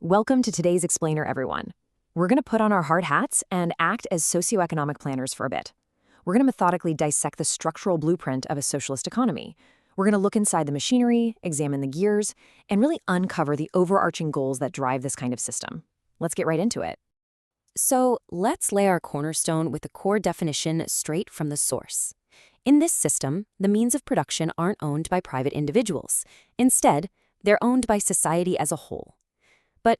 Welcome to today's Explainer, everyone. We're going to put on our hard hats and act as socioeconomic planners for a bit. We're going to methodically dissect the structural blueprint of a socialist economy. We're going to look inside the machinery, examine the gears, and really uncover the overarching goals that drive this kind of system. Let's get right into it. So let's lay our cornerstone with the core definition straight from the source. In this system, the means of production aren't owned by private individuals. Instead, they're owned by society as a whole. But,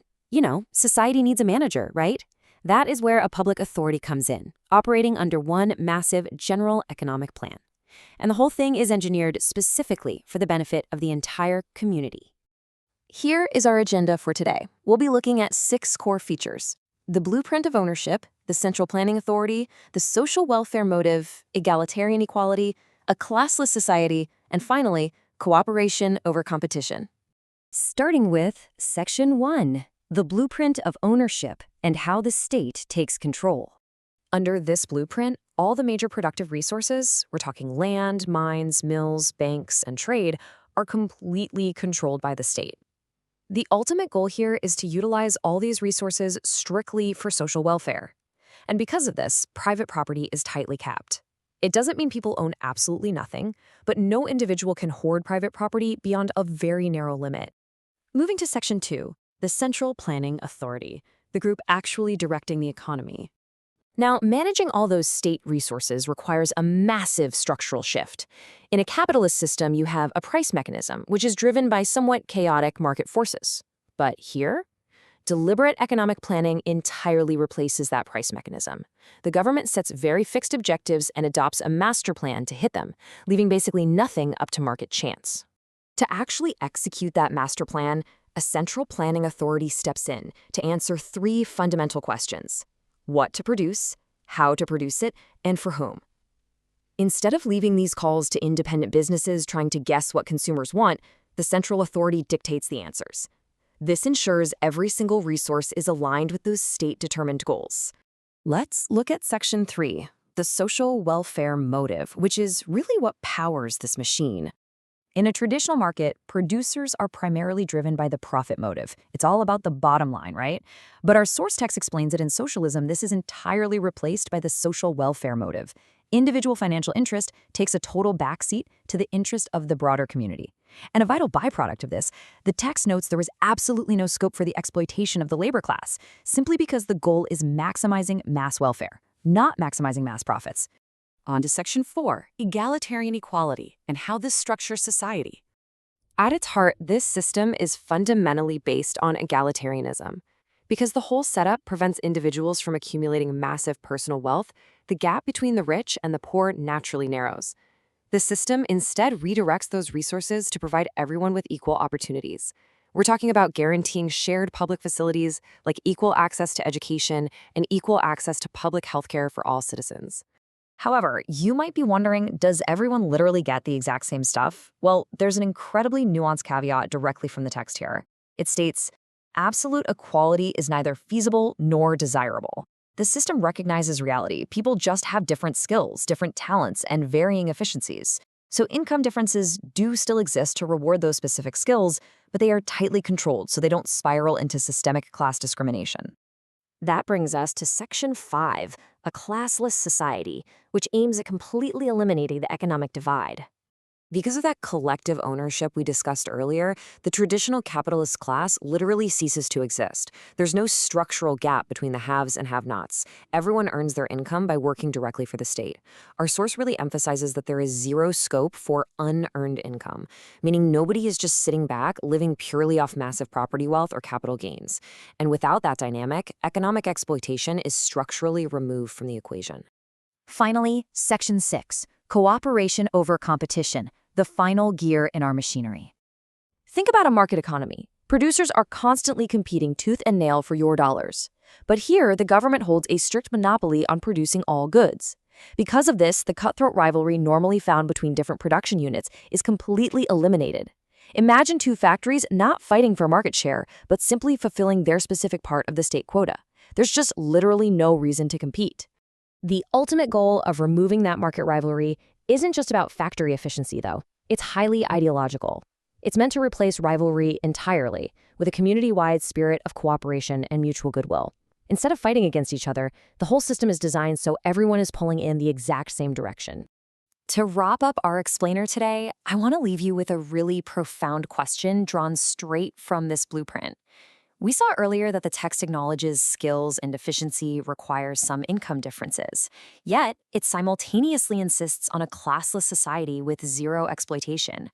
society needs a manager, right? That is where a public authority comes in, operating under one massive general economic plan. And the whole thing is engineered specifically for the benefit of the entire community. Here is our agenda for today. We'll be looking at 6 core features: the blueprint of ownership, the central planning authority, the social welfare motive, egalitarian equality, a classless society, and finally, cooperation over competition. Starting with Section 1, the blueprint of ownership and how the state takes control. Under this blueprint, all the major productive resources, we're talking land, mines, mills, banks, and trade, are completely controlled by the state. The ultimate goal here is to utilize all these resources strictly for social welfare. And because of this, private property is tightly capped. It doesn't mean people own absolutely nothing, but no individual can hoard private property beyond a very narrow limit. Moving to Section 2, the Central Planning Authority, the group actually directing the economy. Now, managing all those state resources requires a massive structural shift. In a capitalist system, you have a price mechanism, which is driven by somewhat chaotic market forces. But here, deliberate economic planning entirely replaces that price mechanism. The government sets very fixed objectives and adopts a master plan to hit them, leaving basically nothing up to market chance. To actually execute that master plan, a central planning authority steps in to answer 3 fundamental questions: what to produce, how to produce it, and for whom. Instead of leaving these calls to independent businesses trying to guess what consumers want, the central authority dictates the answers. This ensures every single resource is aligned with those state-determined goals. Let's look at Section 3, the social welfare motive, which is really what powers this machine. In a traditional market, producers are primarily driven by the profit motive. It's all about the bottom line, right? But our source text explains that in socialism, this is entirely replaced by the social welfare motive. Individual financial interest takes a total backseat to the interest of the broader community. And a vital byproduct of this, the text notes there is absolutely no scope for the exploitation of the labor class, simply because the goal is maximizing mass welfare, not maximizing mass profits. On to Section 4, egalitarian equality and how this structures society. At its heart, this system is fundamentally based on egalitarianism. Because the whole setup prevents individuals from accumulating massive personal wealth, the gap between the rich and the poor naturally narrows. The system instead redirects those resources to provide everyone with equal opportunities. We're talking about guaranteeing shared public facilities like equal access to education and equal access to public health care for all citizens. However, you might be wondering, does everyone literally get the exact same stuff? Well, there's an incredibly nuanced caveat directly from the text here. It states, absolute equality is neither feasible nor desirable. The system recognizes reality. People just have different skills, different talents, and varying efficiencies. So income differences do still exist to reward those specific skills, but they are tightly controlled so they don't spiral into systemic class discrimination. That brings us to Section 5, a classless society, which aims at completely eliminating the economic divide. Because of that collective ownership we discussed earlier, the traditional capitalist class literally ceases to exist. There's no structural gap between the haves and have-nots. Everyone earns their income by working directly for the state. Our source really emphasizes that there is zero scope for unearned income, meaning nobody is just sitting back, living purely off massive property wealth or capital gains. And without that dynamic, economic exploitation is structurally removed from the equation. Finally, Section 6, cooperation over competition, the final gear in our machinery. Think about a market economy. Producers are constantly competing tooth and nail for your dollars. But here, the government holds a strict monopoly on producing all goods. Because of this, the cutthroat rivalry normally found between different production units is completely eliminated. Imagine 2 factories not fighting for market share, but simply fulfilling their specific part of the state quota. There's just literally no reason to compete. The ultimate goal of removing that market rivalry isn't just about factory efficiency, though. It's highly ideological. It's meant to replace rivalry entirely, with a community-wide spirit of cooperation and mutual goodwill. Instead of fighting against each other, the whole system is designed so everyone is pulling in the exact same direction. To wrap up our explainer today, I want to leave you with a really profound question drawn straight from this blueprint. We saw earlier that the text acknowledges skills and efficiency requires some income differences. Yet, it simultaneously insists on a classless society with zero exploitation.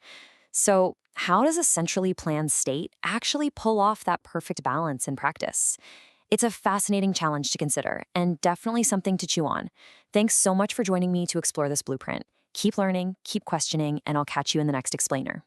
So, how does a centrally planned state actually pull off that perfect balance in practice? It's a fascinating challenge to consider, and definitely something to chew on. Thanks so much for joining me to explore this blueprint. Keep learning, keep questioning, and I'll catch you in the next explainer.